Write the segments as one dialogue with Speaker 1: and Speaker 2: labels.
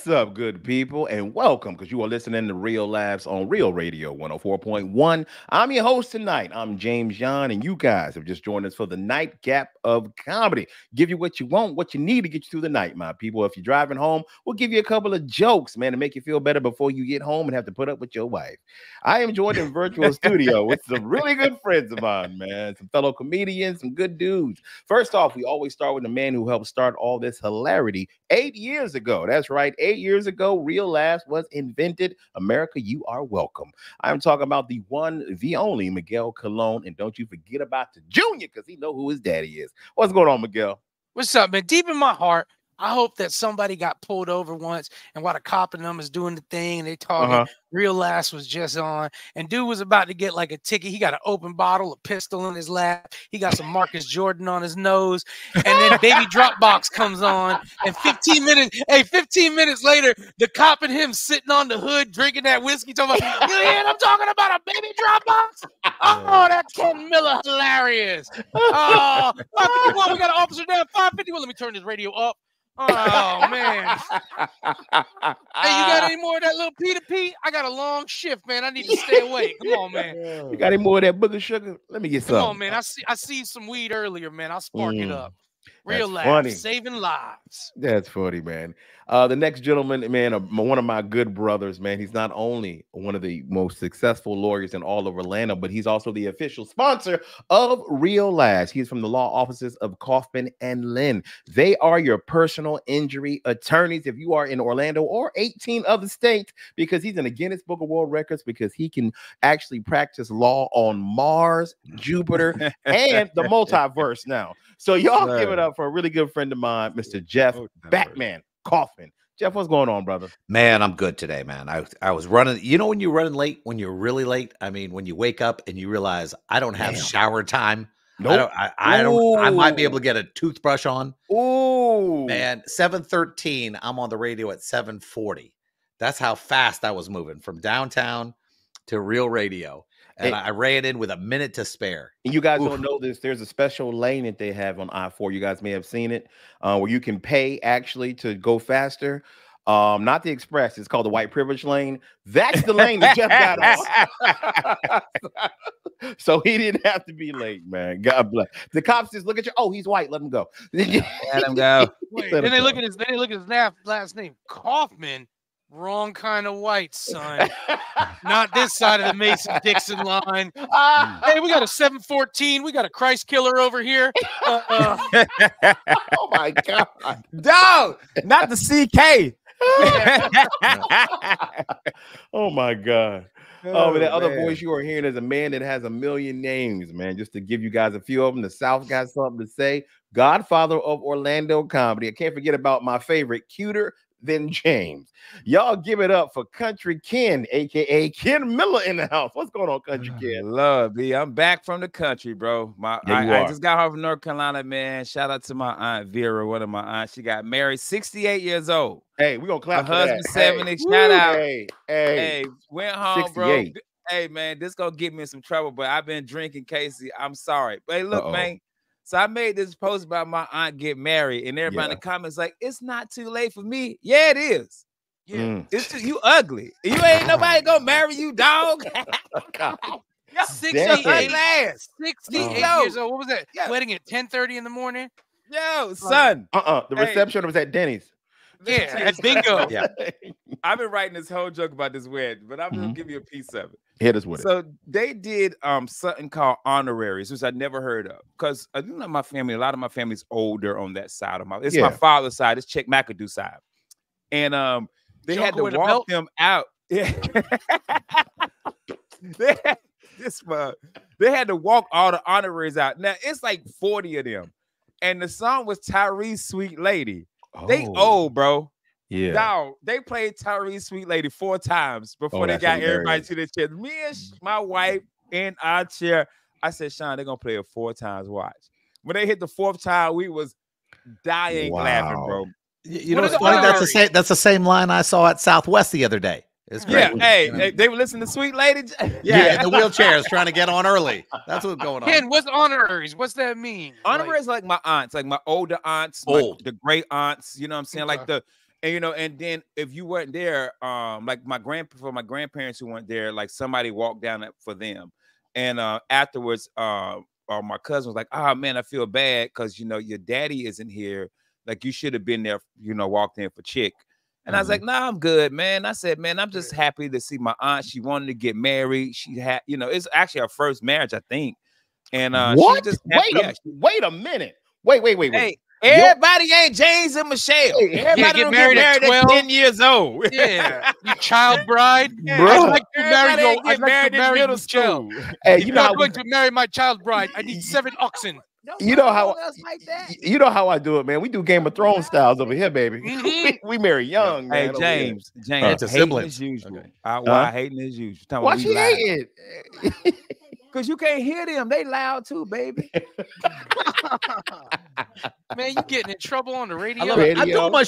Speaker 1: What's up, good people, and welcome because you are listening to Real Laughs on Real Radio 104.1. I'm your host tonight. I'm James Yon, and you guys have just joined us for the nightcap of comedy. Give you what you want, what you need to get you through the night, my people. If you're driving home, we'll give you a couple of jokes, man, to make you feel better before you get home and have to put up with your wife. I am joined in virtual studio with some really good friends of mine, man, some fellow comedians, some good dudes. First off, we always start with the man who helped start all this hilarity 8 years ago. That's right. 8 years ago, Real Laughs was invented. America, you are welcome. I'm talking about the one, the only Miguel Colon. And don't you forget about the junior, because he know who his daddy is. What's going on, Miguel?
Speaker 2: What's up, man? Deep in my heart, I hope that somebody got pulled over once, and while the cop and them is doing the thing and they talking, Real Laughs was just on, and dude was about to get like a ticket. He got an open bottle, a pistol in his lap. He got some Marcus Jordan on his nose, and then Baby Dropbox comes on, and 15 minutes later, the cop and him sitting on the hood drinking that whiskey, talking about, you hear I'm talking about a Baby Dropbox? Oh, that's Ken Miller, hilarious. Oh, 551, we got an officer down, 551. Let me turn this radio up. Oh, man. Hey, you got any more of that little P to P? I got a long shift, man. I need to stay awake. Come on, man.
Speaker 1: You got any more of that booger sugar? Let me get some.
Speaker 2: Come on, man. I see some weed earlier, man. I'll spark it up. Real Laughs,
Speaker 1: funny.
Speaker 2: saving lives.
Speaker 1: That's funny, man. The next gentleman, man, one of my good brothers, man. He's not only one of the most successful lawyers in all of Orlando, but he's also the official sponsor of Real Laughs. He's from the law offices of Kaufman and Lynn. They are your personal injury attorneys if you are in Orlando or 18 other states, because he's in the Guinness Book of World Records because he can actually practice law on Mars, Jupiter, and the multiverse now. So y'all give it up for a really good friend of mine, Mr. Jeff Batman Kaufman. Jeff, what's going on, brother?
Speaker 3: Man, I'm good today, man. I was running. You know when you're running late, when you're really late? I mean, when you wake up and you realize I don't have shower time. Nope. I might be able to get a toothbrush on.
Speaker 1: Ooh.
Speaker 3: Man, 7:13, I'm on the radio at 7:40. That's how fast I was moving from downtown to Real Radio. And I ran in with a minute to spare.
Speaker 1: And you guys don't know this. There's a special lane that they have on I-4. You guys may have seen it, where you can pay actually to go faster. Not the express. It's called the white privilege lane. That's the lane that Jeff got on. So he didn't have to be late, man. God bless. The cops just look at you. Oh, he's white. Let him go.
Speaker 3: Let him go.
Speaker 2: Wait, then they look at his last name. Kaufman. Wrong kind of white, son. Not this side of the Mason-Dixon line. Hey, we got a 714. We got a Christ killer over here.
Speaker 1: Oh, my God.
Speaker 4: Dog, not the CK.
Speaker 1: Oh, my God. Oh, but that other voice you are hearing is a man that has a million names, man. Just to give you guys a few of them. The South got something to say. Godfather of Orlando comedy. I can't forget about my favorite, Cuter Than James. Y'all give it up for Country Ken, aka Ken Miller in the house. What's going on, Country Ken?
Speaker 4: Love, B. I'm back from the country, bro. I just got home from North Carolina, man. Shout out to my aunt Vera, one of my aunts. She got married, 68 years old.
Speaker 1: Hey, we're gonna clap
Speaker 4: her
Speaker 1: for
Speaker 4: husband,
Speaker 1: that.
Speaker 4: 70.
Speaker 1: Hey.
Speaker 4: Shout out.
Speaker 1: Hey,
Speaker 4: went home,
Speaker 1: 68.
Speaker 4: bro. Hey, man, this gonna get me in some trouble, but I've been drinking, Casey. I'm sorry. But hey, look, man. So I made this post about my aunt get married, and everybody in the comments like, it's not too late for me. Yeah, it is. Yeah, it's just you ugly. You ain't nobody gonna marry you, dog.
Speaker 2: 68 years old. What was that?
Speaker 4: Yeah.
Speaker 2: Wedding at 10:30 in the morning?
Speaker 4: Yo, son.
Speaker 1: The reception was at Denny's.
Speaker 2: Yeah, at bingo.
Speaker 3: Yeah.
Speaker 4: I've been writing this whole joke about this wedding, but I'm gonna give you a piece of it.
Speaker 1: Hit us with it.
Speaker 4: So they did something called honoraries, which I never heard of. Because I think my family, a lot of my family's older on that side of my my father's side, it's Chick McAdoo side. And they had to walk them out. Yeah. They had to walk all the honoraries out. Now it's like 40 of them. And the song was Tyrese Sweet Lady. They old, bro.
Speaker 1: Yeah.
Speaker 4: Dog, they played Tyrese Sweet Lady 4 times before they got everybody to the chair. Me and my wife in our chair. I said, Sean, they're gonna play it 4 times. Watch. When they hit the 4th time, we was dying laughing, bro.
Speaker 3: You know, it's funny. That's the same line I saw at Southwest the other day. It's great.
Speaker 4: Yeah, hey, they were listening to Sweet Lady.
Speaker 3: Yeah, in the wheelchairs trying to get on early. That's what's going on.
Speaker 2: Ken, what's honoraries? What's that mean?
Speaker 4: Honoraries like my aunts, like my older aunts, like the great aunts. You know what I'm saying? Like And you know, and then if you weren't there, like my grandparents who weren't there, like somebody walked down for them, and afterwards, my cousin was like, "Oh man, I feel bad because you know your daddy isn't here. Like you should have been there, you know, walked in for Chick." And I was like, "Nah, I'm good, man." I said, "Man, I'm just happy to see my aunt. She wanted to get married. She had, you know, it's actually her first marriage, I think." And
Speaker 1: what?
Speaker 4: She just
Speaker 1: wait a minute. Wait.
Speaker 4: Hey, everybody ain't James and Michelle. Everybody
Speaker 2: get married
Speaker 4: at 10 years old.
Speaker 2: Yeah, you child bride.
Speaker 1: Bro.
Speaker 2: I'd like to marry you. I'd like to marry
Speaker 4: middle
Speaker 2: Michelle.
Speaker 4: school.
Speaker 1: Hey,
Speaker 2: If you're going to marry my child bride, I need 7 oxen.
Speaker 1: You know how you know how I do it, man. We do Game of Thrones styles over here, baby. we marry young,
Speaker 4: Hey,
Speaker 1: man.
Speaker 4: James,
Speaker 3: it's a
Speaker 4: hating
Speaker 3: sibling.
Speaker 4: as usual. Why hating as usual?
Speaker 1: Why she hating?
Speaker 4: Because you can't hear them. They loud too, baby.
Speaker 2: Man, you getting in trouble on the radio?
Speaker 3: I love it. I'm doing my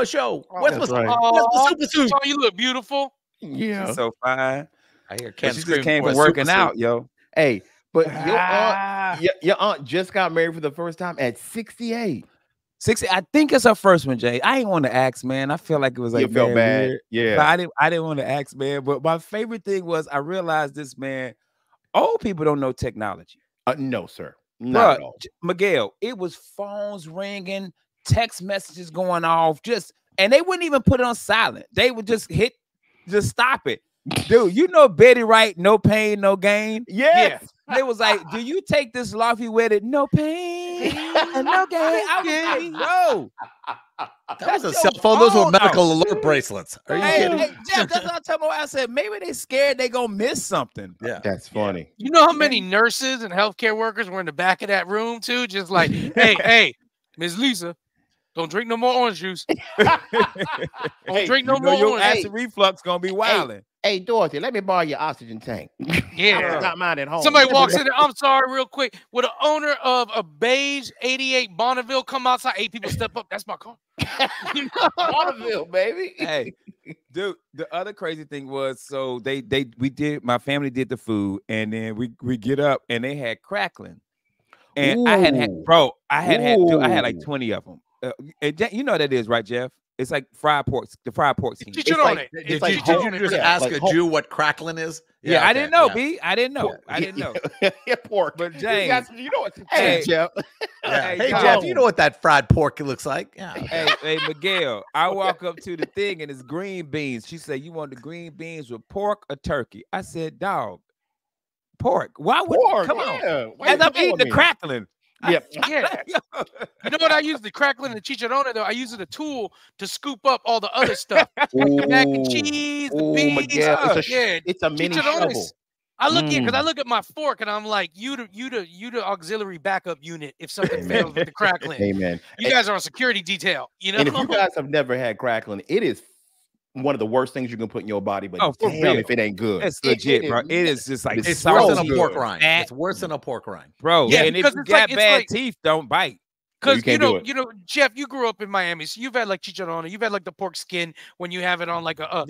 Speaker 3: show. Where's
Speaker 1: that's
Speaker 3: my
Speaker 1: right.
Speaker 3: super suit?
Speaker 2: Oh, you look beautiful.
Speaker 1: Yeah.
Speaker 4: She's so fine.
Speaker 3: I hear
Speaker 4: She just came from working out, yo.
Speaker 1: Hey, but your aunt just got married for the first time at 68.
Speaker 4: 60. I think it's her first one, Jay. I ain't want to ask, man. I feel like it was like
Speaker 1: You felt bad.
Speaker 4: weird.
Speaker 1: Yeah.
Speaker 4: But I didn't want to ask, man. But my favorite thing was I realized this, man. Old people don't know technology.
Speaker 1: No, sir. Not at all.
Speaker 4: Miguel, it was phones ringing, text messages going off, and they wouldn't even put it on silent. They would just stop it. Dude, you know Betty Wright, no pain, no gain.
Speaker 1: Yes.
Speaker 4: Yeah. They was like, do you take this lofty with it? No pain and no gain. I was like, bro.
Speaker 3: That was a cell phone. Those were medical alert bracelets. Are you kidding?
Speaker 4: Hey, Jeff, that's what I'm talking about. I said, maybe they scared they gonna miss something.
Speaker 3: Yeah.
Speaker 1: That's funny.
Speaker 2: You know how many nurses and healthcare workers were in the back of that room too? Just like, hey, Ms. Lisa, don't drink no more orange juice. Don't drink no more
Speaker 4: your
Speaker 2: orange juice.
Speaker 4: acid reflux gonna be wilding.
Speaker 1: Hey, Dorothy, let me borrow your oxygen tank.
Speaker 2: Yeah.
Speaker 1: Not mine at home.
Speaker 2: Somebody walks in there. I'm sorry, real quick. Would the owner of a beige 88 Bonneville come outside? 8 people step up. That's my car.
Speaker 1: Bonneville, baby.
Speaker 4: Hey, dude, the other crazy thing was, so my family did the food, and then we get up and they had crackling. And
Speaker 1: Ooh.
Speaker 4: I had like 20 of them. You know what that is, right, Jeff? It's like fried pork, the fried pork skin.
Speaker 2: Did you know it?
Speaker 3: Did you just ask a Jew what crackling is?
Speaker 4: Yeah, I didn't know, B. I didn't know. I didn't know.
Speaker 1: Yeah, pork.
Speaker 4: But James,
Speaker 1: you know what?
Speaker 4: Hey,
Speaker 1: Jeff.
Speaker 3: Hey, Jeff, you know what that fried pork looks like? Yeah.
Speaker 4: Hey, Miguel, I walk up to the thing and it's green beans. She said, "You want the green beans with pork or turkey?" I said, "Dog, pork. Why would
Speaker 1: Pork,
Speaker 4: come on?"
Speaker 1: yeah.
Speaker 4: As I'm eating the crackling.
Speaker 1: Yep.
Speaker 2: Yeah. You know what I use the crackling and the chicharrone though? I use it a tool to scoop up all the other stuff. Like the mac and cheese, the beans.
Speaker 1: Miguel,
Speaker 2: Yeah,
Speaker 1: it's a mini
Speaker 2: chicharrones.
Speaker 1: shovel.
Speaker 2: I look here because I look at my fork and I'm like, you the auxiliary backup unit if something fails with the crackling.
Speaker 1: Amen.
Speaker 2: You guys are a security detail, you know.
Speaker 1: And if you guys have never had crackling, it is one of the worst things you can put in your body. But
Speaker 4: for real,
Speaker 1: if it ain't good,
Speaker 4: it's legit, bro. It is just like
Speaker 3: it's worse than a pork rind. It's worse than a pork rind,
Speaker 4: bro.
Speaker 2: Yeah,
Speaker 4: and if you got bad teeth, don't bite.
Speaker 2: Because you know, Jeff, you grew up in Miami, so you've had like chicharrone, you've had like the pork skin when you have it on like a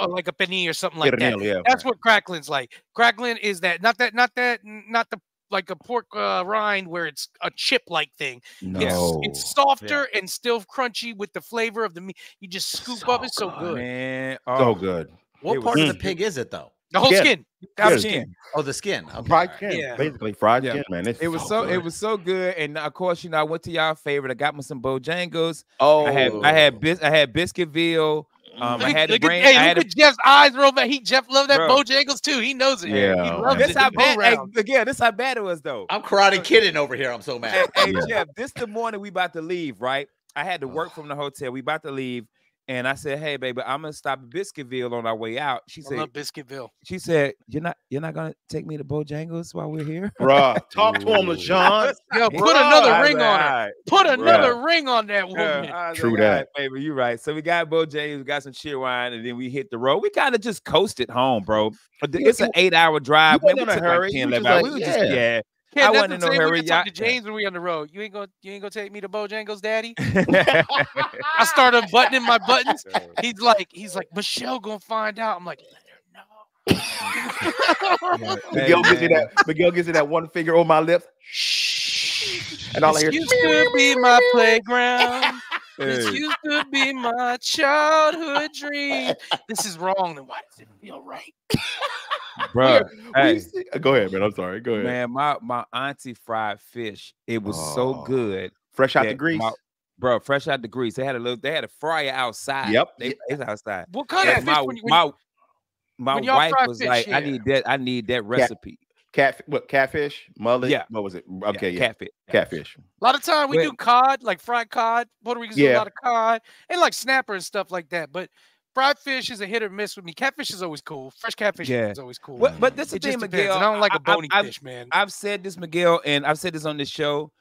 Speaker 2: like a penne or something like that.
Speaker 1: Yeah,
Speaker 2: that's what crackling's like. Crackling is that not the like a pork rind where it's a chip like thing.
Speaker 1: No,
Speaker 2: it's softer and still crunchy with the flavor of the meat. You just scoop up. It's so good,
Speaker 4: man.
Speaker 1: So good.
Speaker 3: What part of the pig is it though?
Speaker 2: The whole skin.
Speaker 4: The skin.
Speaker 3: Oh, the skin. Okay.
Speaker 1: Fried skin. Basically fried skin, man.
Speaker 4: It was so good. And of course, I went to y'all favorite. I got me some Bojangles.
Speaker 1: Oh,
Speaker 4: I had Biscuitville. I had to bring.
Speaker 2: Look at Jeff's eyes roll back. Jeff loved that Bojangles too. He knows it.
Speaker 1: Yeah,
Speaker 2: he loves
Speaker 4: this
Speaker 2: it.
Speaker 4: How bad. Again, this how bad it was though.
Speaker 3: I'm karate kidding over here. I'm so mad.
Speaker 4: Hey, Jeff, this the morning we about to leave, right? I had to work from the hotel. We about to leave. And I said, "Hey, baby, I'm gonna stop at Biscuitville on our way out." She said,
Speaker 2: I love Biscuitville.
Speaker 4: She said, "You're not gonna take me to Bojangles while we're here,
Speaker 1: bruh? Talk to him, LaJean.
Speaker 2: Yo, put another ring on her. Put another ring on that woman.
Speaker 1: True that,
Speaker 4: baby. You're right. So we got Bojangles, we got some cheer wine, and then we hit the road. We kind of just coasted home, bro. It's an 8-hour drive.
Speaker 1: Man, we took like 10, 11 hours. We were just
Speaker 2: I
Speaker 4: wasn't in no hurry.
Speaker 2: We talk to James when we on the road. You ain't gonna take me to Bojangles, Daddy. I started buttoning my buttons. He's like, Michelle gonna find out. I'm like, let her know.
Speaker 1: Miguel gives you that one finger on my lip. Shh. And all I hear
Speaker 2: used to be my playground. This used to be my childhood dream. This is wrong. Then why does it feel right?
Speaker 4: Bro, hey,
Speaker 1: go ahead, man. I'm sorry. Go ahead.
Speaker 4: Man, my auntie fried fish. It was so good.
Speaker 1: Fresh out the grease.
Speaker 4: Bro, fresh out the grease. They had a fryer outside.
Speaker 1: Yep.
Speaker 4: It's outside.
Speaker 2: What kind of fish
Speaker 4: my
Speaker 2: when y'all
Speaker 4: wife
Speaker 2: fry
Speaker 4: was
Speaker 2: fish,
Speaker 4: like,
Speaker 2: yeah.
Speaker 4: I need that recipe.
Speaker 1: Catfish? Mullet?
Speaker 4: Yeah.
Speaker 1: What was it? Okay,
Speaker 4: yeah.
Speaker 1: Catfish.
Speaker 2: A lot of time we do cod, like fried cod. Puerto Ricans do a lot of cod and like snapper and stuff like that. But fried fish is a hit or miss with me. Catfish is always cool. Fresh catfish is always cool.
Speaker 4: But this is the thing, Miguel.
Speaker 2: I don't like a bony fish, man.
Speaker 4: I've said this, Miguel, and I've said this on this show.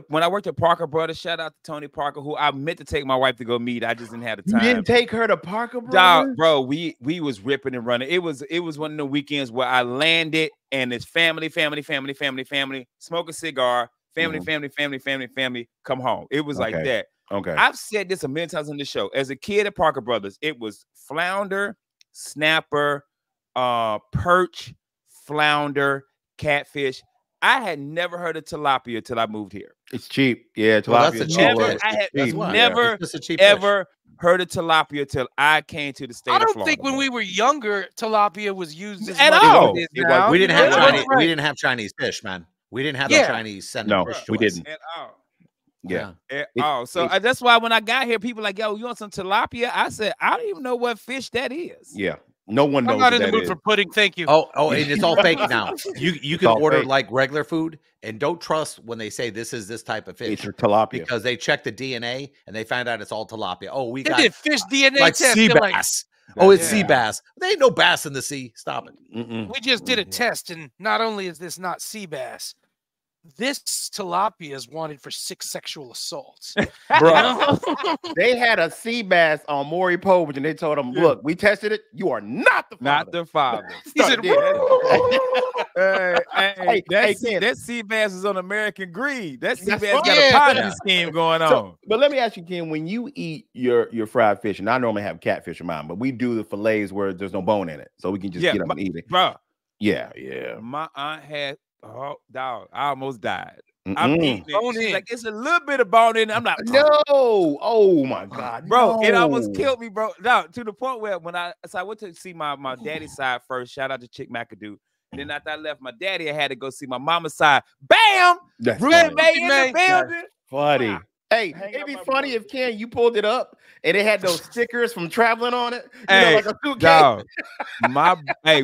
Speaker 4: When I worked at Parker Brothers, shout out to Tony Parker, who I meant to take my wife to go meet. I just didn't have the time.
Speaker 1: You didn't take her to Parker Brothers?
Speaker 4: Bro, we was ripping and running. It was one of the weekends where I landed and it's family, smoke a cigar, family, come home. It was like that.
Speaker 1: Okay.
Speaker 4: I've said this a million times on the show. As a kid at Parker Brothers, it was flounder, snapper, perch, flounder, catfish. I had never heard of tilapia till I moved here.
Speaker 1: It's cheap. Yeah, tilapia.
Speaker 4: I had never ever heard of tilapia till I came to the state of Florida.
Speaker 2: I don't think when we were younger, tilapia was used
Speaker 4: at all.
Speaker 3: We didn't have Chinese. We didn't have Chinese fish, man. We didn't have the Chinese send fish to
Speaker 1: we didn't
Speaker 4: at all.
Speaker 1: Yeah.
Speaker 4: At all. So that's why when I got here, people like, yo, you want some tilapia? I said, I don't even know what fish that is.
Speaker 1: Yeah. No one knows.
Speaker 2: I'm not in the mood for pudding. Thank you.
Speaker 3: Oh, and it's all fake now. You can order like regular food and don't trust when they say this is this type of fish.
Speaker 1: It's tilapia
Speaker 3: because they check the DNA and they find out it's all tilapia. Oh, we
Speaker 2: did fish DNA
Speaker 3: like
Speaker 2: test.
Speaker 3: Sea bass. It's sea bass. There ain't no bass in the sea. Stop it.
Speaker 2: We just did a test, and not only is this not sea bass, this tilapia is wanted for 6 sexual assaults.
Speaker 1: Bro, they had a sea bass on Maury Povich, and they told him, look, we tested it. You are not the father.
Speaker 4: Not the father.
Speaker 2: He said,
Speaker 4: that sea bass is on American Greed. That sea bass got a Ponzi scheme going on.
Speaker 1: So, but let me ask you, Ken, when you eat your fried fish, and I normally have catfish in mine, but we do the fillets where there's no bone in it, so we can just get up and eat it.
Speaker 4: Bro.
Speaker 1: Yeah.
Speaker 4: My aunt had, dog, I almost died. I'm eating it. She's like, it's a little bit of bone in it. I'm like,
Speaker 1: no. Oh my God,
Speaker 4: bro, it almost killed me, bro. No, to the point where I went to see my daddy's side first. Shout out to Chick McAdoo. And then after I left my daddy, I had to go see my mama's side. Bam!
Speaker 1: That's
Speaker 4: Red Bay in the building.
Speaker 1: That's funny. Wow. Hey, it'd be funny if Ken, you pulled it up and it had those stickers from traveling on it. You know, like a suitcase.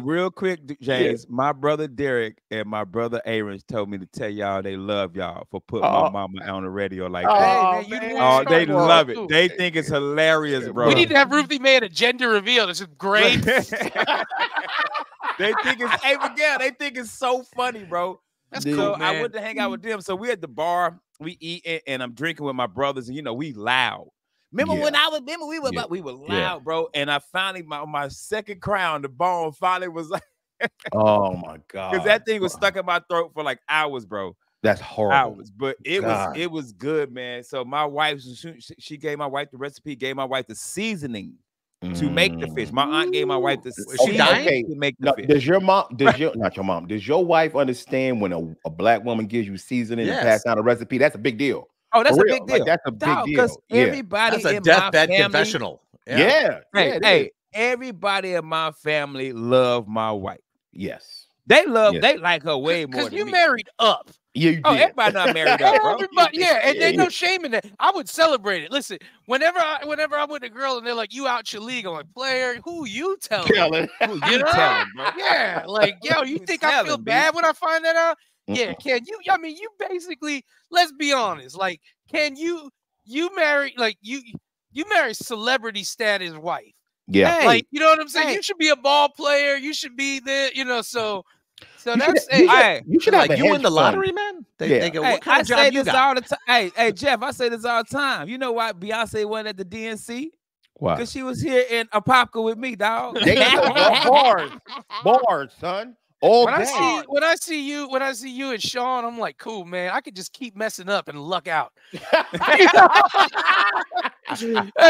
Speaker 4: Real quick, James, my brother Derek and my brother Aaron told me to tell y'all they love y'all for putting my mama on the radio like that. They love it. They think it's hilarious, bro.
Speaker 2: We need to have Ruthie May at a gender reveal. This is great.
Speaker 4: They think it's so funny, bro.
Speaker 2: That's cool,
Speaker 4: so
Speaker 2: man.
Speaker 4: I went to hang out with them. So we at the bar, we eating, and I'm drinking with my brothers, and we loud. Remember when we were loud, bro. And I finally my second crown, the bone finally was like,
Speaker 1: oh my God,
Speaker 4: because that thing was stuck in my throat for like hours, bro.
Speaker 1: That's horrible.
Speaker 4: Hours, but it was good, man. So my wife, she gave my wife the recipe, gave my wife the seasoning to make the fish. My aunt gave my wife the seasoning to make the fish.
Speaker 1: Does your wife understand when a black woman gives you seasoning and pass down a recipe? That's a big deal.
Speaker 4: Oh, that's a big deal.
Speaker 1: Like, that's a big deal.
Speaker 4: Because everybody
Speaker 3: that's a deathbed confessional.
Speaker 4: Hey, everybody in my family love my wife.
Speaker 1: Yes.
Speaker 4: They like her way more than
Speaker 2: you
Speaker 4: me.
Speaker 2: married up.
Speaker 1: Yeah, you did.
Speaker 4: Everybody not married up, bro.
Speaker 2: Everybody, and there's no shame in that. I would celebrate it. Listen, whenever I'm with a girl and they're like, "You out your league," I'm like, "Player, who you telling?
Speaker 4: Who you telling, bro?
Speaker 2: Yeah, like, yo, you think I feel bad when I find that out? Yeah, Ken, you? I mean, you basically. Let's be honest. Like, Ken, you marry you marry celebrity status wife.
Speaker 1: Yeah,
Speaker 2: like, you know what I'm saying. You should be a ball player. You should be the, So that's
Speaker 3: you should have you win the lottery, man. They go, what kind of job you got?
Speaker 4: All the time. Hey, Jeff, I say this all the time. You know why Beyonce went at the DNC?
Speaker 1: Why?
Speaker 4: Because she was here in Apopka with me, dog.
Speaker 1: Bars, son. All
Speaker 2: when
Speaker 1: day.
Speaker 2: I see you and Sean, I'm like, cool, man. I could just keep messing up and luck out. Hey,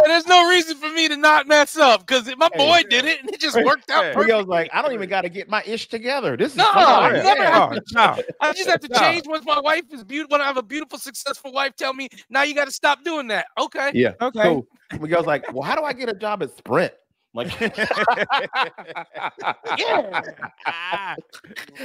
Speaker 2: there's no reason for me to not mess up because my boy did it and it just worked out perfectly.
Speaker 1: Miguel's like, I don't even got to get my ish together. This is
Speaker 2: I just have to change once my wife is beautiful. When I have a beautiful, successful wife, tell me now you got to stop doing that. Okay.
Speaker 1: Yeah. Okay. Cool. Miguel's like, well, how do I get a job at Sprint? Like, yeah.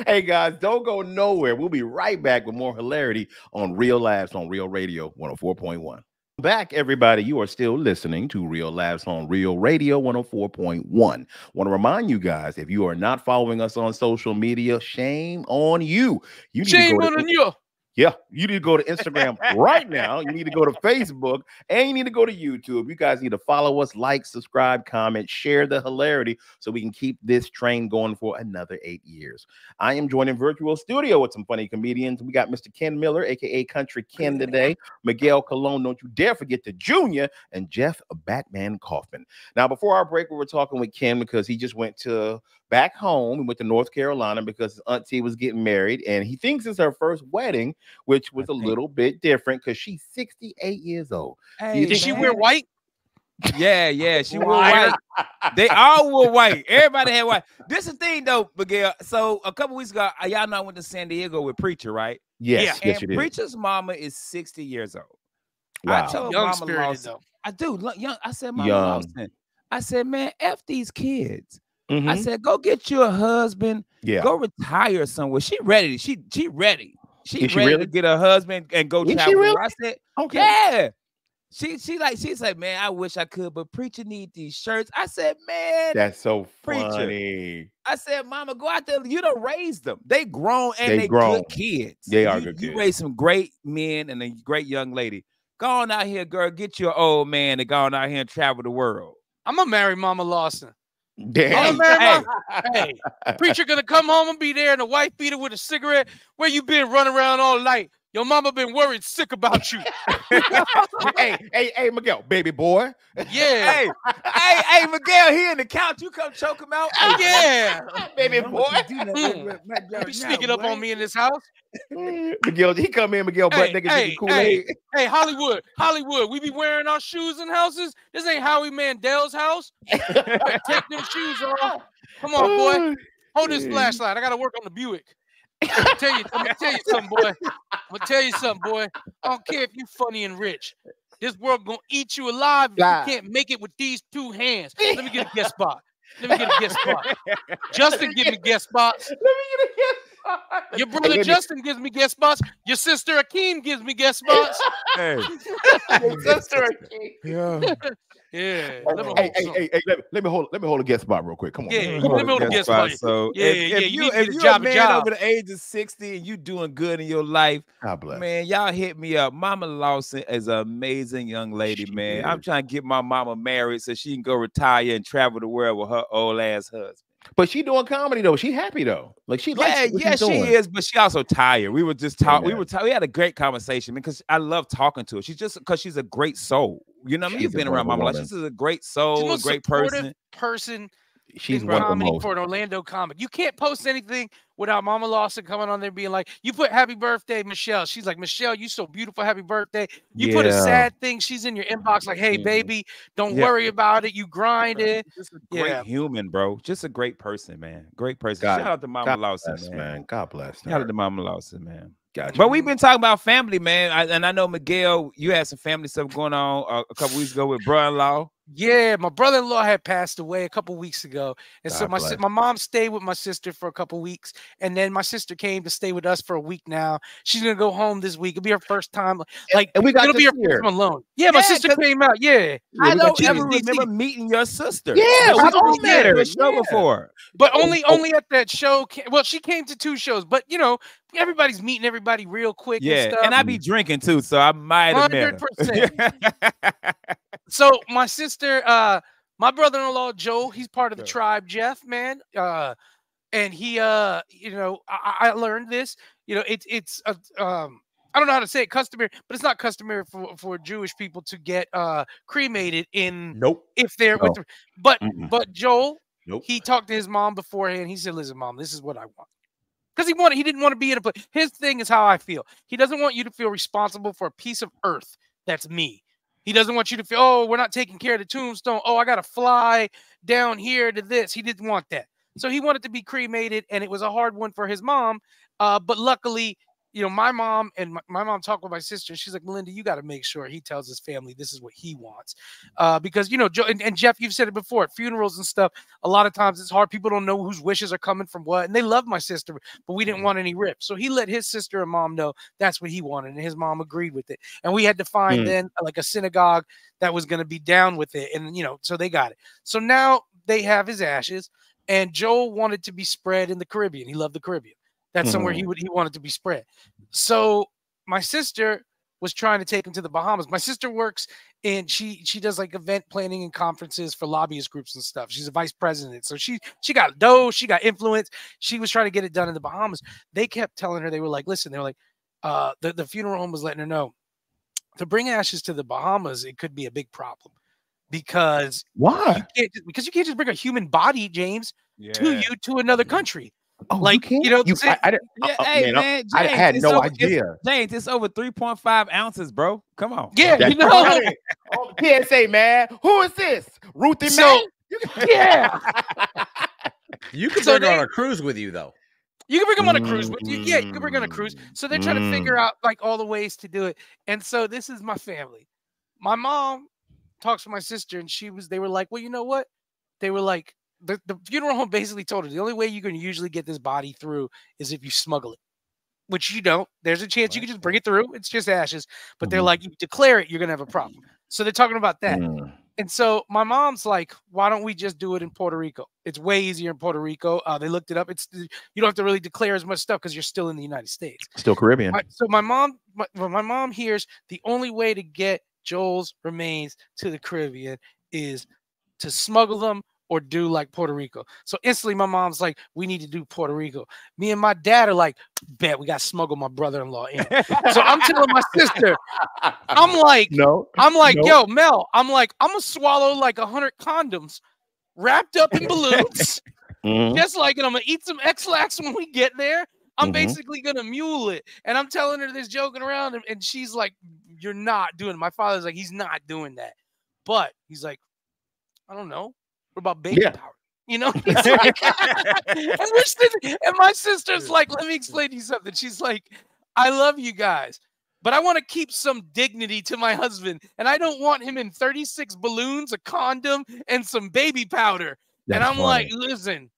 Speaker 1: Hey guys, don't go nowhere. We'll be right back with more hilarity on Real Laughs on Real Radio 104.1. Back, everybody. You are still listening to Real Laughs on Real Radio 104.1. Want to remind you guys, if you are not following us on social media, shame on you.
Speaker 2: Shame on you.
Speaker 1: Yeah, you need to go to Instagram right now. You need to go to Facebook and you need to go to YouTube. You guys need to follow us, like, subscribe, comment, share the hilarity so we can keep this train going for another 8 years. I am joined in virtual studio with some funny comedians. We got Mr. Ken Miller, aka Country Ken today, Miguel Colon, don't you dare forget the Junior, and Jeff Batman Kaufman. Now, before our break, we were talking with Ken because he just went back home. He went to North Carolina because his auntie was getting married, and he thinks it's her first wedding, which was a little bit different because she's 68 years old.
Speaker 2: Hey, did she wear white?
Speaker 4: Yeah, she wore white. They all wore white. Everybody had white. This is the thing, though, Miguel. So a couple weeks ago, y'all know I went to San Diego with Preacher, right?
Speaker 1: Yes.
Speaker 4: And Preacher's mama is 60 years old.
Speaker 1: Wow.
Speaker 4: I told
Speaker 2: Young
Speaker 4: Mama
Speaker 2: spirited,
Speaker 4: Lawson,
Speaker 2: though.
Speaker 4: I do. Young. I said, Mama Lawson, I said, man, F these kids.
Speaker 1: Mm-hmm.
Speaker 4: I said, go get you a husband.
Speaker 1: Yeah.
Speaker 4: Go retire somewhere. She ready. She ready. She ready
Speaker 1: really?
Speaker 4: to get a husband and go travel.
Speaker 1: She really?
Speaker 4: I said,
Speaker 1: okay.
Speaker 4: Yeah. She's like, man, I wish I could, but Preacher need these shirts. I said, man,
Speaker 1: that's so
Speaker 4: Preacher.
Speaker 1: Funny.
Speaker 4: I said, Mama, go out there. You done raised them. They grown and they good kids.
Speaker 1: They are good kids.
Speaker 4: You raised some great men and a great young lady. Go on out here, girl. Get your old man and go on out here and travel the world.
Speaker 2: I'm gonna marry Mama Lawson.
Speaker 1: Damn.
Speaker 2: Hey, Preacher gonna come home and be there in a white beater with a cigarette. Where you been running around all night? Your mama been worried sick about you.
Speaker 1: hey, Miguel, baby boy.
Speaker 2: Yeah.
Speaker 4: Hey, Miguel, he in the couch. You come choke him out.
Speaker 2: Yeah.
Speaker 1: Baby boy.
Speaker 2: You sneaking up on me in this house.
Speaker 1: Miguel, he come in, Miguel, butt naked drinking Kool-Aid.
Speaker 2: Hey, Hollywood. We be wearing our shoes in houses. This ain't Howie Mandel's house. Take them shoes off. Come on, boy. Hold this flashlight. I gotta work on the Buick. I'm gonna tell you something, boy. I don't care if you funny and rich. This world gonna eat you alive if you can't make it with these two hands. Let me get a guest spot. Justin, give me guest spots.
Speaker 1: Let me get a guest spot.
Speaker 2: Your brother Justin gives me guest spots. Your sister Akeem gives me guest spots.
Speaker 1: Hey. Your sister Akeem.
Speaker 2: Yeah.
Speaker 1: Let me hold a guest spot real quick. Come on.
Speaker 2: Yeah, let me hold a guest spot.
Speaker 4: So if you're a man over the age of 60 and you doing good in your life,
Speaker 1: God bless.
Speaker 4: Man, y'all hit me up. Mama Lawson is an amazing young lady, man. I'm trying to get my mama married so she can go retire and travel the world with her old ass husband.
Speaker 1: But she doing comedy though. She happy though. Like she likes what she's doing.
Speaker 4: She is, but she also tired. We were just talking. We had a great conversation because I love talking to her. She's just because she's a great soul. You know what I mean? You've been around Mama Lawson. She's a great soul, a great person.
Speaker 1: She's
Speaker 2: in comedy for an Orlando comic. You can't post anything without Mama Lawson coming on there being like, you put happy birthday, Michelle. She's like, Michelle, you so beautiful. Happy birthday. You put a sad thing. She's in your inbox like, hey, baby, don't worry about it. You grind it.
Speaker 4: Just a great human, bro. Just a great person, man. Great person. Shout out to Mama Lawson, man.
Speaker 1: God bless.
Speaker 4: Shout out to Mama Lawson, man.
Speaker 1: Gotcha.
Speaker 4: But we've been talking about family, man. And I know, Miguel, you had some family stuff going on a couple weeks ago with brother-in-law.
Speaker 2: Yeah, my brother-in-law had passed away a couple weeks ago. And so my mom stayed with my sister for a couple weeks. And then my sister came to stay with us for a week now. She's going to go home this week. It'll be her first time. It'll be her first time alone. Yeah, my sister came out. Yeah.
Speaker 4: I don't ever remember meeting your sister.
Speaker 2: Yeah,
Speaker 4: we only met her a show before.
Speaker 2: But only at that show. Well, she came to 2 shows. But, you know, everybody's meeting everybody real quick.
Speaker 4: Yeah, and I be drinking too, so I might have met her.
Speaker 2: 100%. So my sister, my brother-in-law Joe, he's part of the tribe, Jeff, man. And he, you know, I learned this. You know, it's I don't know how to say it, customary, but it's not customary for Jewish people to get cremated in. If they're with, but Joel, he talked to his mom beforehand. He said, "Listen, mom, this is what I want. Because he didn't want to be in a place. His thing is how I feel. He doesn't want you to feel responsible for a piece of earth that's me. He doesn't want you to feel, oh, we're not taking care of the tombstone. Oh, I got to fly down here to this. He didn't want that. So he wanted to be cremated, and it was a hard one for his mom. But luckily, you know, my mom and my mom talked with my sister. She's like, Melinda, you got to make sure he tells his family this is what he wants. Because, you know, Joe and Jeff, you've said it before at funerals and stuff. A lot of times it's hard. People don't know whose wishes are coming from what. And they love my sister, but we didn't want any rips. So he let his sister and mom know that's what he wanted. And his mom agreed with it. And we had to find then like a synagogue that was going to be down with it. And, you know, so they got it. So now they have his ashes. And Joel wanted to be spread in the Caribbean. He loved the Caribbean. That's somewhere he wanted to be spread. So my sister was trying to take him to the Bahamas. My sister works and she does like event planning and conferences for lobbyist groups and stuff. She's a vice president. So she got dough, she got influence. She was trying to get it done in the Bahamas. They kept telling her, they were like, listen, they were like, the funeral home was letting her know to bring ashes to the Bahamas, it could be a big problem. Because
Speaker 1: why?
Speaker 2: Because you can't just bring a human body, James, to another country.
Speaker 1: Oh,
Speaker 2: like you know,
Speaker 1: I had no idea.
Speaker 4: James, it's over 3.5 ounces, bro. Come on.
Speaker 2: Yeah,
Speaker 1: that's
Speaker 2: you know.
Speaker 1: On the PSA, man. Who is this? Ruthie Mae?
Speaker 2: Yeah.
Speaker 3: You can bring her on a cruise with you, though.
Speaker 2: You can bring them on a cruise with you. Yeah, you can bring her on a cruise. So they're trying to figure out like all the ways to do it. And so this is my family. My mom talks to my sister, and they were like, well, you know what? They were like, the funeral home basically told her the only way you can usually get this body through is if you smuggle it, which you don't. There's a chance you can just bring it through. It's just ashes. But they're like, you declare it, you're going to have a problem. So they're talking about that. And so my mom's like, why don't we just do it in Puerto Rico? It's way easier in Puerto Rico. They looked it up. You don't have to really declare as much stuff because you're still in the United States.
Speaker 1: Still Caribbean.
Speaker 2: So my mom hears the only way to get Joel's remains to the Caribbean is to smuggle them or do like Puerto Rico. So instantly my mom's like, we need to do Puerto Rico. Me and my dad are like, bet we got to smuggle my brother-in-law in. So I'm telling my sister, I'm like, yo, Mel, I'm like, I'm going to swallow like 100 condoms wrapped up in balloons. Just like, and I'm going to eat some X-Lax when we get there. I'm basically going to mule it. And I'm telling her this joking around. And she's like, you're not doing it. My father's like, he's not doing that. But he's like, I don't know. What about baby power? You know? He's like, and my sister's like, let me explain to you something. She's like, I love you guys, but I want to keep some dignity to my husband. And I don't want him in 36 balloons, a condom, and some baby powder. That's and I'm funny. Like, listen,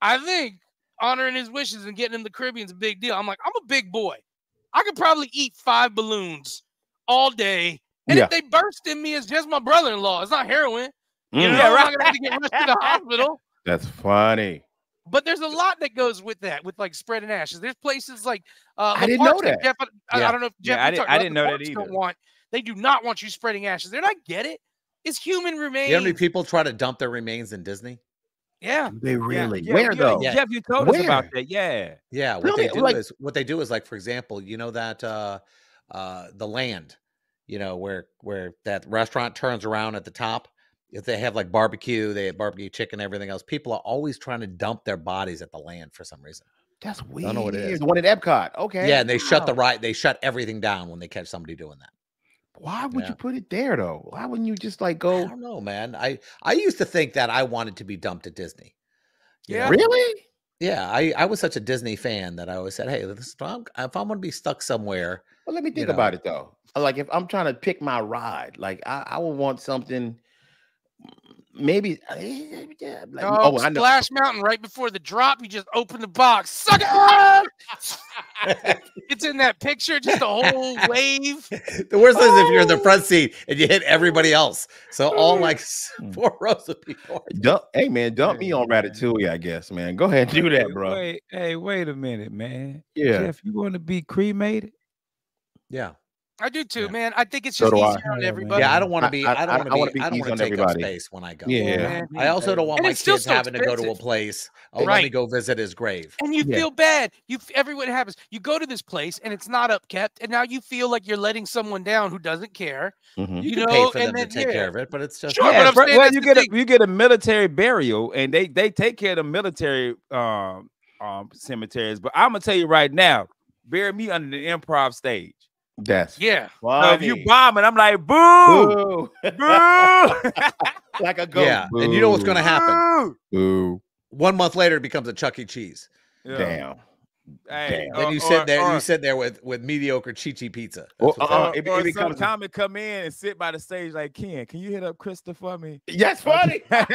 Speaker 2: I think honoring his wishes and getting him the Caribbean is a big deal. I'm like, I'm a big boy. I could probably eat 5 balloons all day. And if they burst in me, it's just my brother-in-law. It's not heroin. You know, I'm not gonna have to get rushed to the hospital.
Speaker 1: That's funny.
Speaker 2: But there's a lot that goes with that, with like spreading ashes. There's places like
Speaker 1: I didn't know that.
Speaker 2: Jeff, I don't know if Jeff.
Speaker 4: I didn't know that either.
Speaker 2: They do not want you spreading ashes. They're not get it. It's human remains.
Speaker 3: You know how many people try to dump their remains in Disney?
Speaker 2: Yeah,
Speaker 1: they really. Where though?
Speaker 4: Jeff, you told us about that.
Speaker 3: Yeah. What they do is like, for example, you know that the Land, you know, where that restaurant turns around at the top. If they have like barbecue, they have barbecue chicken, everything else. People are always trying to dump their bodies at the Land for some reason.
Speaker 1: That's weird.
Speaker 3: I don't know what it is.
Speaker 1: The one at Epcot. Okay.
Speaker 3: Yeah, and they they shut everything down when they catch somebody doing that.
Speaker 1: Why would you put it there though? Why wouldn't you just like go?
Speaker 3: I don't know, man. I used to think that I wanted to be dumped at Disney.
Speaker 2: Yeah.
Speaker 1: Really?
Speaker 3: Yeah, I was such a Disney fan that I always said, hey, if I'm going to be stuck somewhere.
Speaker 1: Well, let me think about it though. Like if I'm trying to pick my ride, like I would want something. Maybe I know.
Speaker 2: Splash Mountain right before the drop. You just open the box, suck it. It's in that picture, just a whole wave.
Speaker 3: The worst is if you're in the front seat and you hit everybody else. So all like 4 rows of people.
Speaker 1: Hey man, dump me on Ratatouille, I guess, man. Go ahead and do that, bro.
Speaker 4: Wait a minute, man.
Speaker 1: Yeah,
Speaker 4: Jeff, you want to be cremated?
Speaker 3: Yeah.
Speaker 2: I do too, man. I think it's just easier on everybody.
Speaker 3: Yeah, I don't want to be. I don't want to take up space when I go.
Speaker 1: Yeah,
Speaker 3: I also don't want my kids having to go to a place. Oh, let me go visit his grave.
Speaker 2: And you feel bad. Everyone happens. You go to this place and it's not upkept, and now you feel like you're letting someone down who doesn't care.
Speaker 3: You can pay for them to take care of it, but it's just
Speaker 4: well, you get a military burial, and they take care of the military cemeteries. But I'm gonna tell you right now, bury me under the Improv stage.
Speaker 1: That's
Speaker 2: yeah.
Speaker 4: So if you bombing, I'm like, boo,
Speaker 1: boo,
Speaker 4: boo,
Speaker 1: like a goat.
Speaker 3: Yeah,
Speaker 1: Boo.
Speaker 3: and you know what's going to happen?
Speaker 1: Boo.
Speaker 3: 1 month later, it becomes a Chuck E. Cheese.
Speaker 4: Yeah.
Speaker 1: Damn.
Speaker 4: Hey,
Speaker 3: Then you sit there. You sit there with mediocre Chi-Chi pizza.
Speaker 1: Or
Speaker 4: some comic come in and sit by the stage like, Ken, can you hit up Krista for me?
Speaker 1: That's funny. Been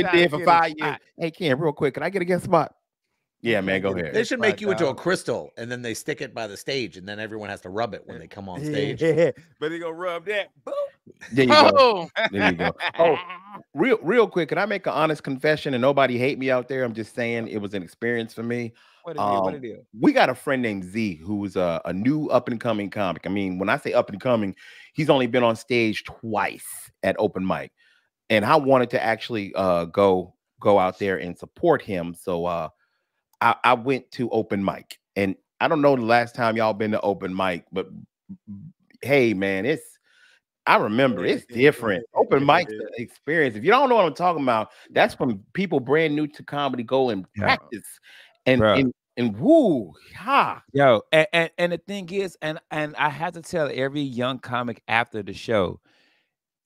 Speaker 4: trying
Speaker 1: there
Speaker 4: to
Speaker 1: for
Speaker 4: get
Speaker 1: 5
Speaker 4: a
Speaker 1: years.
Speaker 4: spot.
Speaker 1: Hey, Ken, real quick, can I get a guest spot? Yeah, man, go ahead.
Speaker 3: They should make you into a crystal, and then they stick it by the stage, and then everyone has to rub it when they come on stage.
Speaker 4: Yeah, but they gonna rub that. Boom.
Speaker 1: There you go.
Speaker 2: Oh,
Speaker 1: There you go. Oh, real quick, can I make an honest confession? And nobody hate me out there. I'm just saying it was an experience for me.
Speaker 4: What it is?
Speaker 1: We got a friend named Z who's a new up and coming comic. I mean, when I say up and coming, he's only been on stage twice at open mic, and I wanted to actually go out there and support him. So I went to open mic, and I don't know the last time y'all been to open mic, but hey, man, I remember it's different. Open mic experience. If you don't know what I'm talking about, that's when people brand new to comedy go and practice. And woo, ha.
Speaker 4: Yo, and the thing is, and I have to tell every young comic after the show,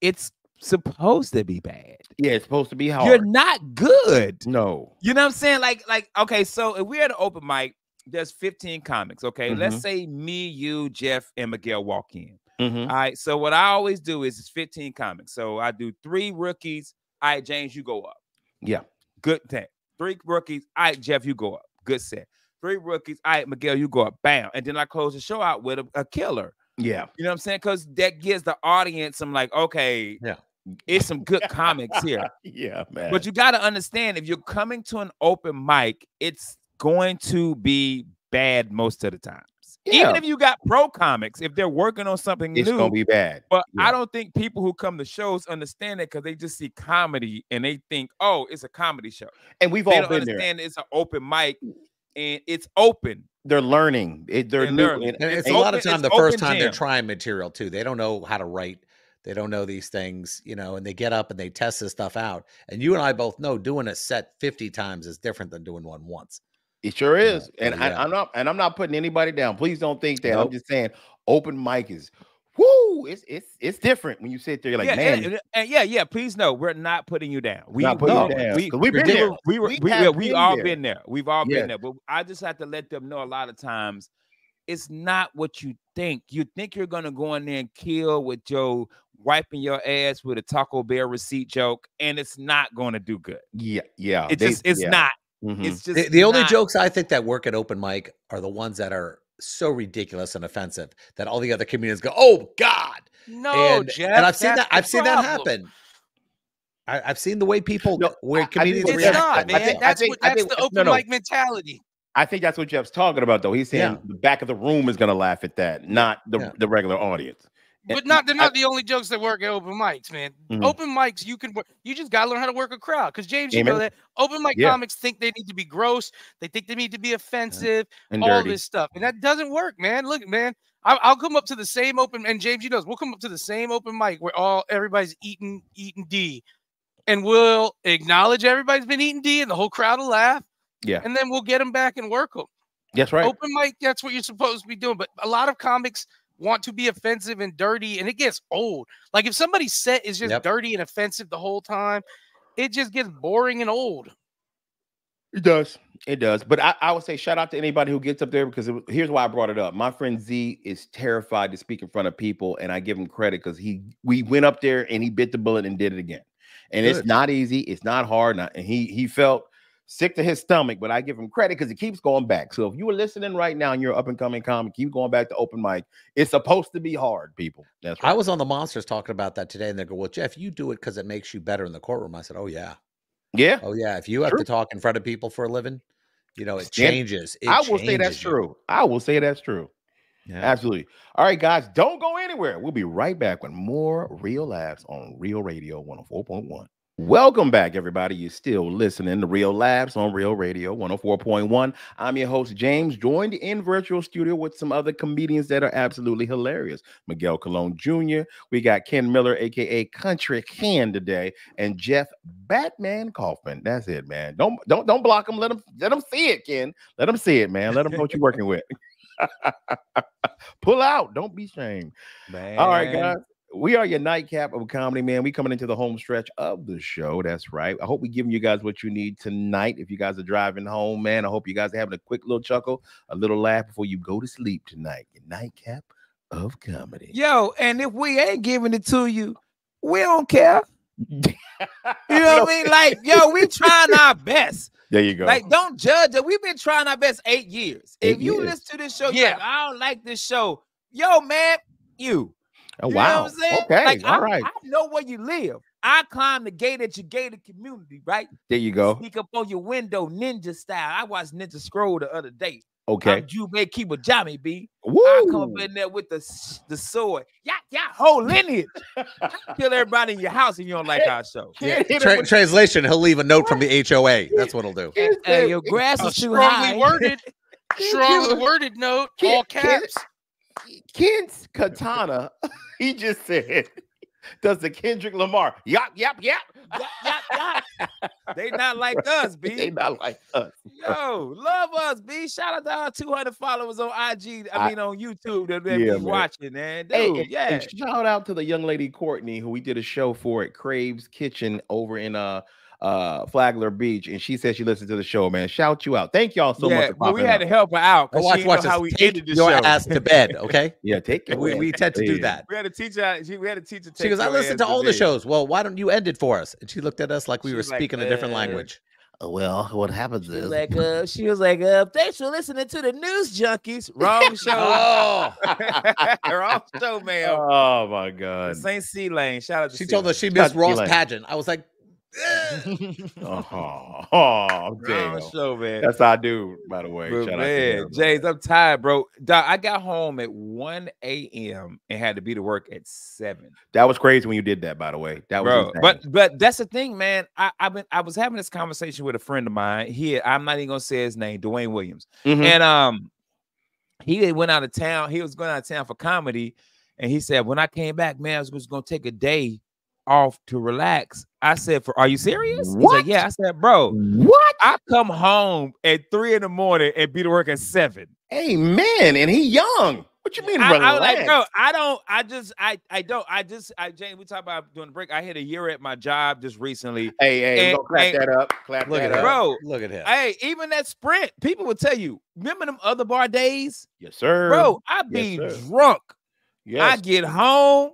Speaker 4: it's supposed to be bad.
Speaker 1: Yeah, it's supposed to be hard.
Speaker 4: You're not good.
Speaker 1: No.
Speaker 4: You know what I'm saying? Like, okay, so if we're at an open mic, there's 15 comics. Okay, let's say me, you, Jeff, and Miguel walk in. All right. So what I always do is it's 15 comics. So I do 3 rookies. All right, James, you go up.
Speaker 1: Yeah.
Speaker 4: Good thing. 3 rookies. All right, Jeff, you go up. Good set. 3 rookies. All right, Miguel, you go up. Bam. And then I close the show out with a killer.
Speaker 1: Yeah.
Speaker 4: You know what I'm saying? Because that gives the audience some like, okay,
Speaker 3: yeah,
Speaker 4: it's some good comics here.
Speaker 1: Yeah, man.
Speaker 4: But you got to understand, if you're coming to an open mic, it's going to be bad most of the times. Yeah. Even if you got pro comics, if they're working on something
Speaker 1: it's
Speaker 4: new,
Speaker 1: gonna be bad.
Speaker 4: But I don't think people who come to shows understand it because they just see comedy and they think, oh, it's a comedy show.
Speaker 1: And we've all been there.
Speaker 4: It's an open mic and it's open.
Speaker 1: They're learning. They're new.
Speaker 3: And it's a lot of time the first time they're trying material too. They don't know how to write. They don't know these things, you know, and they get up and they test this stuff out. And you and I both know doing a set 50 times is different than doing one once.
Speaker 1: It sure is. And I'm not putting anybody down. Please don't think that. Nope. I'm just saying open mic is whoo, it's different when you sit there. You're like, man.
Speaker 4: And please know we're not putting you down.
Speaker 1: We've been there.
Speaker 4: We all been there. We've all been there. But I just have to let them know a lot of times it's not what you think. You think you're gonna go in there and kill with Joe wiping your ass with a Taco Bell receipt joke, and it's not gonna do good.
Speaker 1: Yeah.
Speaker 4: It's not. It's just
Speaker 3: the only jokes I think that work at open mic are the ones that are so ridiculous and offensive that all the other comedians go, "Oh God!"
Speaker 2: No,
Speaker 3: Jeff, and I've seen that. I've seen that happen. I've seen the way people where comedians react.
Speaker 2: That's the open mic mentality.
Speaker 1: I think that's what Jeff's talking about, though. He's saying the back of the room is going to laugh at that, not the regular audience.
Speaker 2: But they're not the only jokes that work at open mics, man. Open mics, you just gotta learn how to work a crowd. Because James, you know that open mic comics think they need to be gross, they think they need to be offensive, and all dirty. This stuff, and that doesn't work, man. Look, man, I'll come up to the same open, and James, you know, we'll come up to the same open mic where everybody's eating D, and we'll acknowledge everybody's been eating D, and the whole crowd will laugh, and then we'll get them back and work them.
Speaker 1: That's right.
Speaker 2: Open mic, that's what you're supposed to be doing. But a lot of comics want to be offensive and dirty, and it gets old. Like if somebody's set is just dirty and offensive the whole time, it just gets boring and old.
Speaker 1: It does. But I would say shout out to anybody who gets up there, because here's why I brought it up. My friend Z is terrified to speak in front of people, and I give him credit because we went up there and he bit the bullet and did it again. And it's not easy, it's not hard, and he felt sick to his stomach, but I give him credit because he keeps going back. So if you were listening right now and you're an up-and-coming comic, keep going back to open mic. It's supposed to be hard, people. That's right.
Speaker 3: I was on the Monsters talking about that today, and they go, well, Jeff, you do it because it makes you better in the courtroom. I said, oh, yeah.
Speaker 1: Yeah.
Speaker 3: Oh, yeah. If you have to talk in front of people for a living, you know, it changes.
Speaker 1: I will say that's true. I will say that's true. Yeah. Absolutely. All right, guys, don't go anywhere. We'll be right back with more Real Laughs on Real Radio 104.1. Welcome back, everybody. You're still listening to Real Labs on Real Radio 104.1. I'm your host, James, joined in virtual studio with some other comedians that are absolutely hilarious. Miguel Colon Jr., we got Ken Miller, aka Country Ken today, and Jeff Batman Kaufman. That's it, man. Don't block them. Let them see it, Ken. Let them see it, man. Let them know what you're working with. Pull out. Don't be ashamed. Man. All right, guys. We are your nightcap of comedy, man. We coming into the home stretch of the show. That's right. I hope we're giving you guys what you need tonight. If you guys are driving home, man, I hope you guys are having a quick little chuckle, a little laugh before you go to sleep tonight. Your nightcap of comedy.
Speaker 4: Yo, and if we ain't giving it to you, we don't care. You know what I mean? Like, yo, we trying our best.
Speaker 1: There you go.
Speaker 4: Like, don't judge it. We've been trying our best 8 years. If you listen to this show, you're like, I don't like this show. Yo, man, you.
Speaker 1: Oh,
Speaker 4: you
Speaker 1: wow.
Speaker 4: know what I'm saying?
Speaker 1: Okay.
Speaker 4: Like,
Speaker 1: All right.
Speaker 4: I know where you live. I climbed the gate at your gated community, right?
Speaker 1: There you go.
Speaker 4: Sneak up on your window, ninja style. I watched Ninja Scroll the other day.
Speaker 1: Okay.
Speaker 4: I'm Jubei Kiba B.
Speaker 1: Woo.
Speaker 4: I come up in there with the sword. Whole lineage. Kill everybody in your house if you don't like our show.
Speaker 3: Yeah. Translation, he'll leave a note from the HOA. That's what he'll do.
Speaker 4: Hey, your grass is too high.
Speaker 2: Strongly worded note, all caps.
Speaker 1: Ken's katana, he just said, does the Kendrick Lamar, yap.
Speaker 4: They not like us, B.
Speaker 1: They not like us.
Speaker 4: Yo, love us, B. Shout out to our 200 followers on IG. I mean, on YouTube that be watching, man. Dude,
Speaker 1: and shout out to the young lady Courtney who we did a show for at Crave's Kitchen over in Flagler Beach, and she said she listened to the show, man. Shout you out. Thank y'all so much for
Speaker 4: but we had to help her out.
Speaker 3: Watch
Speaker 4: how we ended the
Speaker 3: your
Speaker 4: show.
Speaker 3: ass to bed, okay?
Speaker 1: Yeah, take it.
Speaker 3: We tend to do that.
Speaker 4: We had to teach her. We had to teach her.
Speaker 3: She goes, I listened to all the shows. Well, why don't you end it for us? And she looked at us like we were speaking a different language.
Speaker 1: Well, what happens is
Speaker 4: she was like, thanks for listening to the News Junkies. Wrong show. Wrong show, man.
Speaker 1: Oh my God.
Speaker 4: St. C Lane. Shout out to
Speaker 3: she told us she missed Ross Pageant. I was like,
Speaker 1: damn.
Speaker 4: Show, man.
Speaker 1: That's our dude, by the way.
Speaker 4: But
Speaker 1: Shout
Speaker 4: man,
Speaker 1: out to
Speaker 4: James, I'm tired, bro. Doc, I got home at 1 a.m. and had to be to work at 7.
Speaker 1: That was crazy when you did that, by the way. That was
Speaker 4: insane. But that's the thing, man. I was having this conversation with a friend of mine. I'm not even gonna say his name, Dwayne Williams. And he went out of town. He was going out of town for comedy, and he said, when I came back, man, I was gonna take a day off to relax. I said, are you serious?
Speaker 1: What?
Speaker 4: He's like, yeah. I said, bro,
Speaker 1: what?
Speaker 4: I come home at 3 in the morning and be to work at 7.
Speaker 1: Hey man, and he young. What you mean?
Speaker 4: I was like, bro, James, we talk about doing the break. I hit a year at my job just recently.
Speaker 1: Hey, we're gonna clap that up. Clap that up.
Speaker 4: Bro,
Speaker 3: look at him.
Speaker 4: Hey, even that Sprint, people will tell you, remember them other bar days?
Speaker 1: Yes, sir.
Speaker 4: Bro, I be drunk.
Speaker 1: Yes.
Speaker 4: I get home.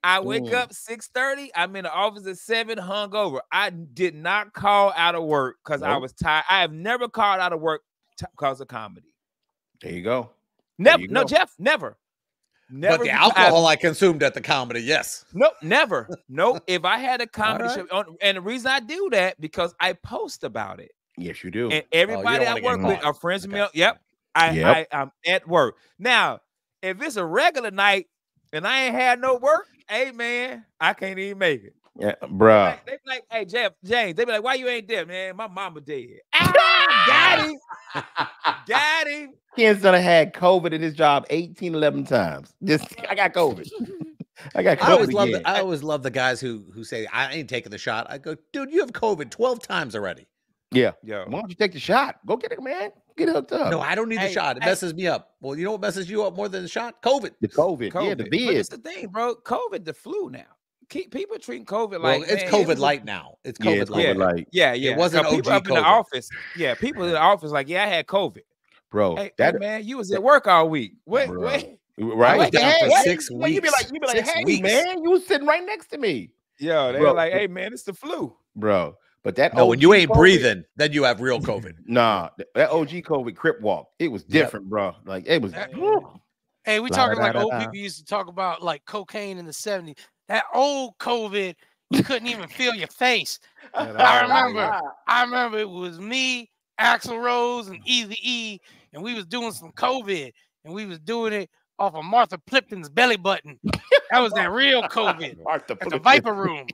Speaker 4: I wake up 6:30. I'm in the office at 7, hungover. I did not call out of work because I was tired. I have never called out of work because of comedy.
Speaker 1: There you go.
Speaker 4: Never. No, Jeff, never.
Speaker 3: But the alcohol I consumed at the comedy, yes.
Speaker 4: Nope, never. Nope. If I had a comedy show, and the reason I do that because I post about it.
Speaker 1: Yes, you do.
Speaker 4: And everybody I work with are friends of mine. Yep. I'm at work. Now, if it's a regular night and I ain't had no work, hey man, I can't even make it.
Speaker 1: Yeah, bro.
Speaker 4: They be like, hey, James, they be like, why you ain't there, man? My mama dead. Got him. Got him.
Speaker 1: Ken's done had COVID in his job 11 times. I got COVID. I got COVID.
Speaker 3: I always love the guys who say, I ain't taking the shot. I go, dude, you have COVID 12 times already.
Speaker 1: Yeah. Why don't you take the shot? Go get it, man. Get hooked up.
Speaker 3: No, I don't need the shot. It messes me up. Well, you know what messes you up more than the shot? COVID.
Speaker 1: The COVID. Yeah, the vid.
Speaker 4: But it's the thing, bro. COVID, the flu now. People treating COVID like
Speaker 3: it's COVID-lite now. It's COVID-lite.
Speaker 4: Yeah.
Speaker 3: It wasn't OG
Speaker 4: people up in the office. Yeah, people in the office like, I had COVID.
Speaker 1: Bro,
Speaker 4: hey, man, you was at work all week. Wait.
Speaker 1: Right?
Speaker 3: I was down for 6 weeks.
Speaker 1: You be like, hey, man, you was sitting right next to me.
Speaker 4: Yo, they were like, hey, man, it's the flu.
Speaker 1: Bro. But that
Speaker 3: when you ain't breathing, then you have real COVID.
Speaker 1: Nah, that OG COVID crip walk, it was different, bro. Like it was.
Speaker 2: Hey, we talking like old people used to talk about like cocaine in the 70s. That old COVID, you couldn't even feel your face. I remember it was me, Axl Rose, and Eazy-E, and we was doing some COVID, and we was doing it off of Martha Plimpton's belly button. That was that real COVID at the Viper Room.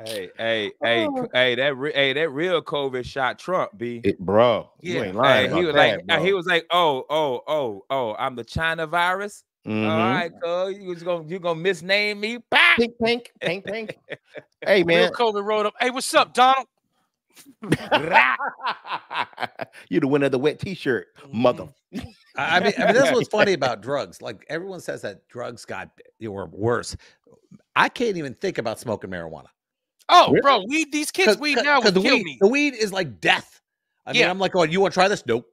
Speaker 4: Hey, that real COVID shot Trump, B.
Speaker 1: Bro, you ain't lying about that, bro.
Speaker 4: He was like, oh, I'm the China virus. All right, cuz you gonna misname me?
Speaker 1: Pink. Hey, man.
Speaker 2: Real COVID rolled up. Hey, what's up, Donald?
Speaker 1: You the winner of the wet T-shirt, mother.
Speaker 3: I mean, that's what's funny about drugs. Like everyone says that drugs got or worse. I can't even think about smoking marijuana.
Speaker 2: Oh, really? Bro, weed. These kids weed now would kill me.
Speaker 3: The weed is like death. I mean, I'm like, oh, you want to try this? Nope.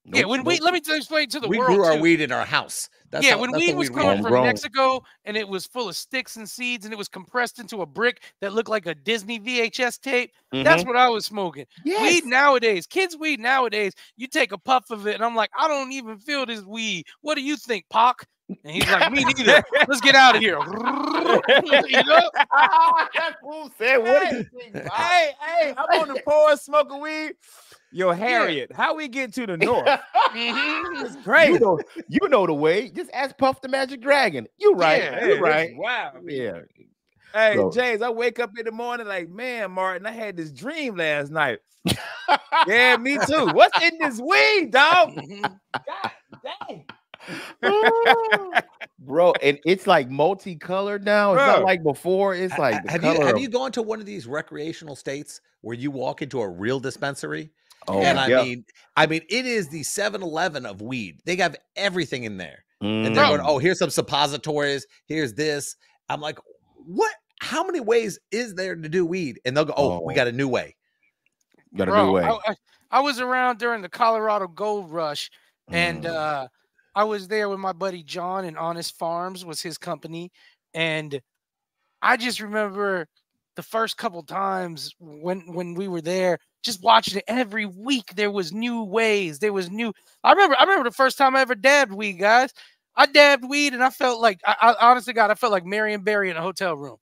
Speaker 2: Yeah, when we let me explain to the world.
Speaker 3: We grew our weed in our house.
Speaker 2: That's when weed was coming from Mexico and it was full of sticks and seeds and it was compressed into a brick that looked like a Disney VHS tape. That's what I was smoking. Yes. Weed nowadays, kids weed nowadays, you take a puff of it and I'm like, I don't even feel this weed. What do you think, Pac? And he's like, me neither. Let's get out of here. You know?
Speaker 4: That fool said, what do you think, Pac? Hey, I'm on the forest smoking weed. Yo, Harriet, how we get to the north? It's crazy.
Speaker 1: You know the way. Just ask Puff the Magic Dragon. You right.
Speaker 4: Yeah,
Speaker 1: you right.
Speaker 4: Wow.
Speaker 1: Yeah.
Speaker 4: Hey, so, James, I wake up in the morning like, man, Martin, I had this dream last night. Yeah, me too. What's in this weed, dog? God dang.
Speaker 1: Bro, and it's like multicolored now. It's not like before. It's like
Speaker 3: have you gone to one of these recreational states where you walk into a real dispensary?
Speaker 1: Oh,
Speaker 3: and I mean, it is the 7-Eleven of weed. They have everything in there, and they're going, "Oh, here's some suppositories. Here's this." I'm like, "What? How many ways is there to do weed?" And they'll go, "Oh, we got a new way."
Speaker 1: Got a new way.
Speaker 2: I was around during the Colorado Gold Rush, and I was there with my buddy John, and Honest Farms was his company, and I just remember the first couple times when we were there, just watching it every week. There was new ways. There was new. I remember the first time I ever dabbed weed, guys. I dabbed weed and I felt like, I honestly, God, I felt like Marion Barry in a hotel room.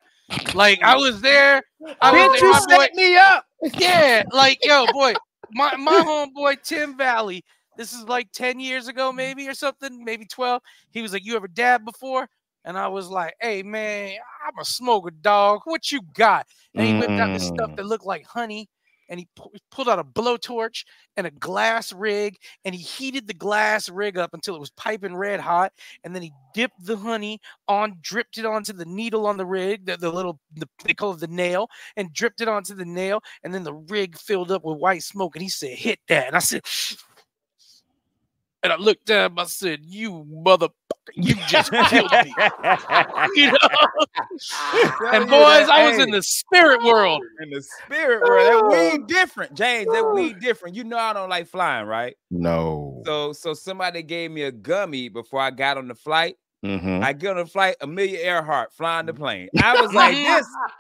Speaker 2: Like I was there.
Speaker 4: Didn't you set me up?
Speaker 2: Yeah, like yo, boy, my homeboy Tim Valley. This is like 10 years ago, maybe or something, maybe 12. He was like, "You ever dabbed before?" And I was like, "Hey man, I'm a smoker, dog. What you got?" And he whipped out this stuff that looked like honey. And he pulled out a blowtorch and a glass rig, and he heated the glass rig up until it was piping red hot. And then he dipped the honey dripped it onto the needle on the rig, they call it the nail, and dripped it onto the nail. And then the rig filled up with white smoke. And he said, "Hit that." And I said, and I looked down, I said, "You motherfucker, you just killed me." You know? And boys, I was in the spirit world.
Speaker 4: In the spirit world. That weed different, James. That weed different. You know I don't like flying, right?
Speaker 1: No.
Speaker 4: So somebody gave me a gummy before I got on the flight. I get on the flight, Amelia Earhart flying the plane. I was like,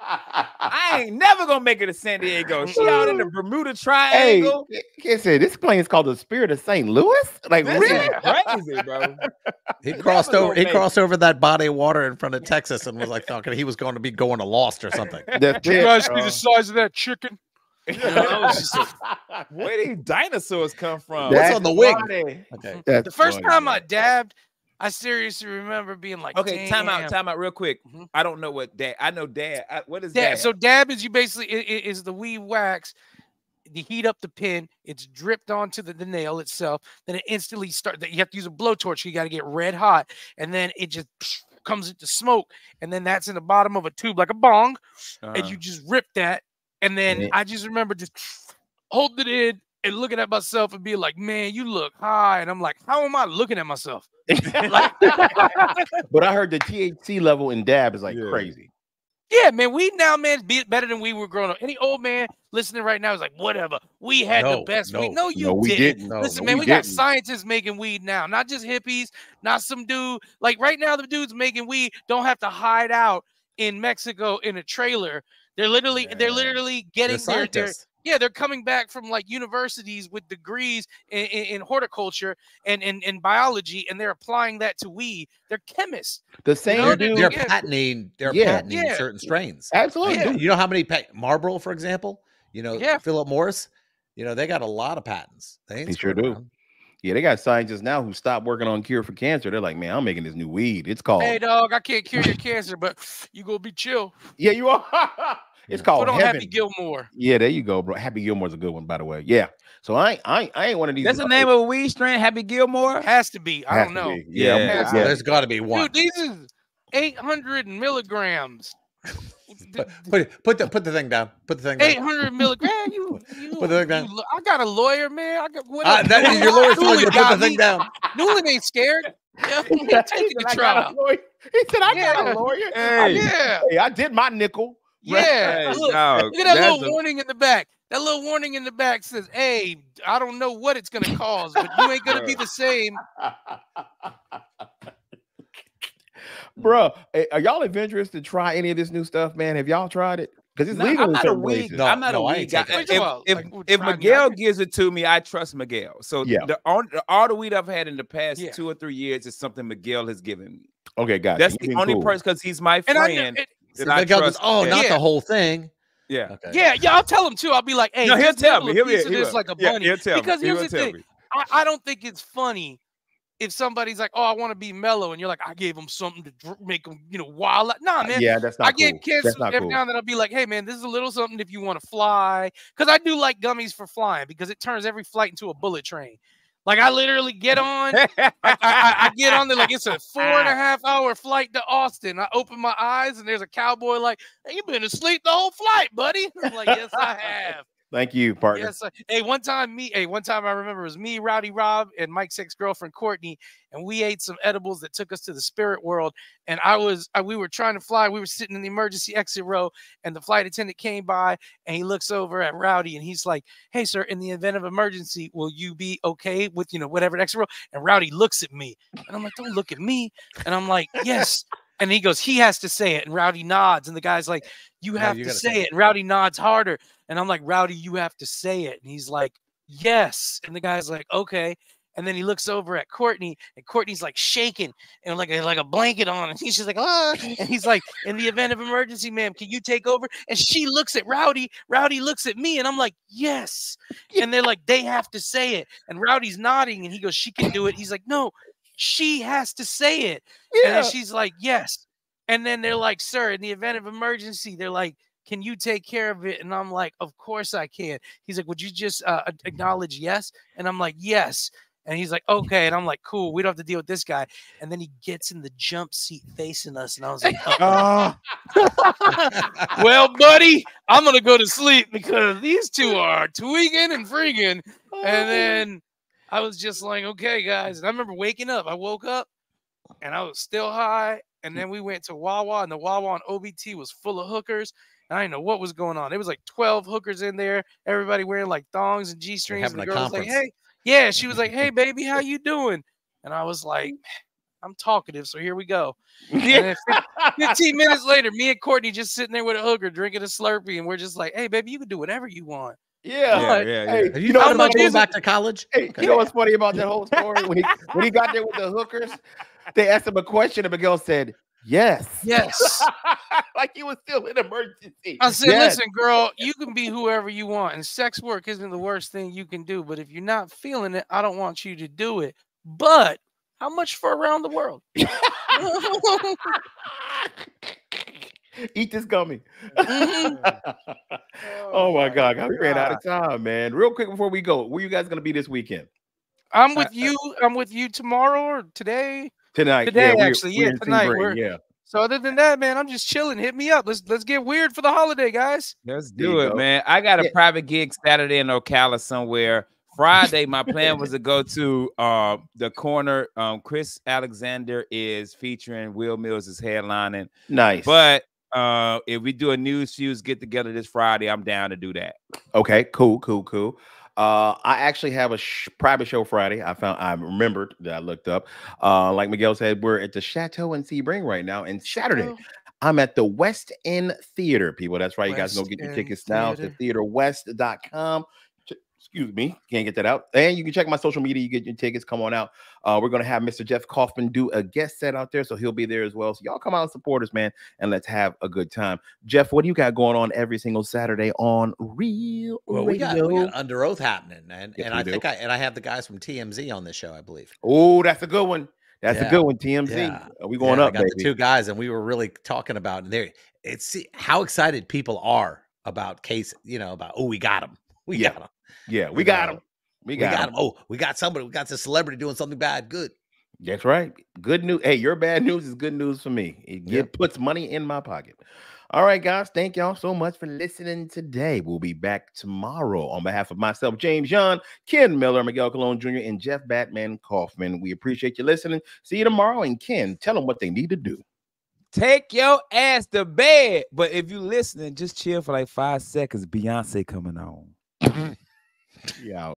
Speaker 4: I ain't never gonna make it to San Diego. She out in the Bermuda Triangle.
Speaker 1: Hey, can't say this plane is called the Spirit of St. Louis. Like
Speaker 4: this
Speaker 1: really
Speaker 4: crazy, bro.
Speaker 3: He crossed over that body of water in front of Texas and was like, thinking he was going to be going to Lost or something.
Speaker 2: You guys see the size of that chicken?
Speaker 4: Where these dinosaurs come from?
Speaker 3: What's on the wing?
Speaker 2: Okay. The first time I dabbed, I seriously remember being like,
Speaker 4: okay, time out real quick. I don't know what dab. I know dab. What is
Speaker 2: dab? So dab is you basically is the weed wax. You heat up the pin. It's dripped onto the nail itself. Then it instantly starts. You have to use a blowtorch. You got to get red hot, and then it just comes into smoke. And then that's in the bottom of a tube like a bong, and you just rip that. And then I just remember just holding it in and looking at myself and being like, "Man, you look high." And I'm like, "How am I looking at myself?"
Speaker 1: But I heard the THC level in dab is like crazy.
Speaker 2: Yeah, man, weed now, man, be better than we were growing up. Any old man listening right now is like, whatever. We had the best weed. No, you didn't. Listen, man, we got scientists making weed now, not just hippies, not some dude. Like right now, the dudes making weed don't have to hide out in Mexico in a trailer. They're literally getting they're coming back from like universities with degrees in horticulture and biology, and they're applying that to weed. They're chemists.
Speaker 1: The same
Speaker 3: they're patenting certain strains.
Speaker 1: Absolutely.
Speaker 3: You know how many Marlboro, for example, Philip Morris, they got a lot of patents.
Speaker 1: They sure do. Yeah, they got scientists now who stopped working on cure for cancer. They're like, "Man, I'm making this new weed. It's called."
Speaker 2: Hey, dog, I can't cure your cancer, but you gonna be chill.
Speaker 1: Yeah, you are. It's called
Speaker 2: Put on
Speaker 1: Heaven.
Speaker 2: Happy Gilmore.
Speaker 1: Yeah, there you go, bro. Happy Gilmore's a good one, by the way. Yeah. So I ain't one of these.
Speaker 4: That's the name of a weed strain. Happy Gilmore
Speaker 2: has to be. I don't know.
Speaker 1: Yeah.
Speaker 3: There's got to be one.
Speaker 2: Dude, these is 800 milligrams.
Speaker 3: Put the thing down. Put the thing down.
Speaker 2: 800 milligrams. You
Speaker 3: put the thing down.
Speaker 2: I got a lawyer, man. I got what
Speaker 3: your lawyer's telling you to put the thing down.
Speaker 2: Newland ain't scared. Yeah, take it to trial.
Speaker 1: He said, I got a lawyer.
Speaker 2: Hey,
Speaker 1: I did my nickel.
Speaker 2: Yeah.
Speaker 4: Hey,
Speaker 2: look at that little warning in the back. That little warning in the back says, hey, I don't know what it's going to cause, but you ain't going to be the same.
Speaker 1: Bro, are y'all adventurous to try any of this new stuff, man? Have y'all tried it? Because it's legal in certain places.
Speaker 4: I'm not a weed guy. If Miguel gives it to me, I trust Miguel. So all the weed I've had in the past 2 or 3 years is something Miguel has given me.
Speaker 1: Okay, gotcha.
Speaker 4: That's the only person, because he's my friend.
Speaker 3: Miguel goes, not the whole thing.
Speaker 2: Yeah. Okay. Yeah. I'll tell him too. I'll be like, hey,
Speaker 4: no, he'll tell me. He'll
Speaker 2: like a bunny. Because here's the thing. I don't think it's funny if somebody's like, oh, I want to be mellow, and you're like, I gave him something to make him, wild. Nah, man.
Speaker 1: Yeah, that's not
Speaker 2: I give kids every now and then. I'll be like, hey, man, this is a little something if you want to fly. Because I do like gummies for flying, because it turns every flight into a bullet train. Like, I literally get on, I get on there like it's a 4.5 hour flight to Austin. I open my eyes and there's a cowboy like, hey, you've been asleep the whole flight, buddy. I'm like, yes, I have.
Speaker 1: Thank you, partner.
Speaker 2: Yes, hey, one time I remember it was me, Rowdy Rob, and Mike's ex-girlfriend Courtney, and we ate some edibles that took us to the spirit world. And we were trying to fly. We were sitting in the emergency exit row, and the flight attendant came by, and he looks over at Rowdy, and he's like, "Hey, sir, in the event of emergency, will you be okay with whatever exit row?" And Rowdy looks at me, and I'm like, "Don't look at me." And I'm like, "Yes." And he goes, "He has to say it." And Rowdy nods. And the guy's like, you have to say it. And Rowdy nods harder. And I'm like, "Rowdy, you have to say it." And he's like, "Yes." And the guy's like, "Okay." And then he looks over at Courtney, and Courtney's like shaking and like a blanket on. And he's just like, "Ah." And he's like, "In the event of emergency, ma'am, can you take over?" And she looks at Rowdy. Rowdy looks at me. And I'm like, "Yes." And they're like, "They have to say it." And Rowdy's nodding. And he goes, "She can do it." He's like, "No, she has to say it." Yeah. And then she's like, "Yes." And then they're like, "Sir, in the event of emergency," they're like, "Can you take care of it?" And I'm like, "Of course I can." He's like, "Would you just acknowledge yes?" And I'm like, "Yes." And he's like, "Okay." And I'm like, "Cool. We don't have to deal with this guy." And then he gets in the jump seat facing us. And I was like, well, buddy, I'm going to go to sleep because these two are tweaking and freaking. And then I was just like, "Okay, guys." And I remember waking up. I woke up and I was still high. And then we went to Wawa, and the Wawa on OBT was full of hookers. And I didn't know what was going on. It was like 12 hookers in there. Everybody wearing like thongs and G-strings. And the girl was like, "Hey." Yeah, she was like, "Hey, baby, how you doing?" And I was like, "I'm talkative, so here we go." And then 15 minutes later, me and Courtney just sitting there with a hooker drinking a Slurpee, and we're just like, "Hey, baby, you can do whatever you want."
Speaker 1: Yeah.
Speaker 3: Hey, you know about going back to college?
Speaker 1: Hey, you know what's funny about that whole story? When he got there with the hookers, they asked him a question, and Miguel said, "Yes."
Speaker 2: Yes.
Speaker 1: Like he was still in emergency.
Speaker 2: I said, "Listen, girl, you can be whoever you want, and sex work isn't the worst thing you can do. But if you're not feeling it, I don't want you to do it. But how much for around the world?"
Speaker 1: Eat this gummy. Oh my God. We ran out of time, man. Real quick before we go, where you guys gonna be this weekend?
Speaker 2: I'm with you. I'm with you tomorrow or today.
Speaker 1: Tonight.
Speaker 2: Today, actually. Yeah, tonight.
Speaker 1: Yeah.
Speaker 2: So other than that, man, I'm just chilling. Hit me up. Let's get weird for the holiday, guys.
Speaker 4: Let's do it, man. I got a private gig Saturday in Ocala somewhere. Friday, my plan was to go to the corner. Chris Alexander is featuring. Will Mills is headlining.
Speaker 1: Nice.
Speaker 4: But if we do a News Fuse get together this Friday, I'm down to do that.
Speaker 1: Okay, cool. I actually have a private show Friday. I remembered that I looked up. Like Miguel said, we're at the Chateau in Sebring right now. And Saturday, I'm at the West End Theater, people. That's right. You guys go get your tickets now to theaterwest.com. Excuse me, can't get that out. And you can check my social media. You get your tickets. Come on out. We're going to have Mr. Jeff Kaufman do a guest set out there, so he'll be there as well. So y'all come out and support us, man, and let's have a good time. Jeff, what do you got going on every single Saturday on Real Radio?
Speaker 3: We got Under Oath happening, and I think I have the guys from TMZ on this show, I believe.
Speaker 1: Oh, that's a good one. That's a good one, TMZ.
Speaker 3: Yeah.
Speaker 1: We going up,
Speaker 3: I got
Speaker 1: baby.
Speaker 3: the two guys, and we were really talking about, and it's how excited people are about case, about, oh, we got him. We got him.
Speaker 1: Yeah, we got him. We got him.
Speaker 3: Oh, we got somebody. We got the celebrity doing something bad. Good.
Speaker 1: That's right. Good news. Hey, your bad news is good news for me. It puts money in my pocket. All right, guys. Thank y'all so much for listening today. We'll be back tomorrow. On behalf of myself, James Young, Ken Miller, Miguel Colon Jr., and Jeff Batman Kaufman, we appreciate you listening. See you tomorrow. And Ken, tell them what they need to do.
Speaker 4: Take your ass to bed. But if you listening, just chill for like 5 seconds. Beyonce coming on.
Speaker 1: Yeah.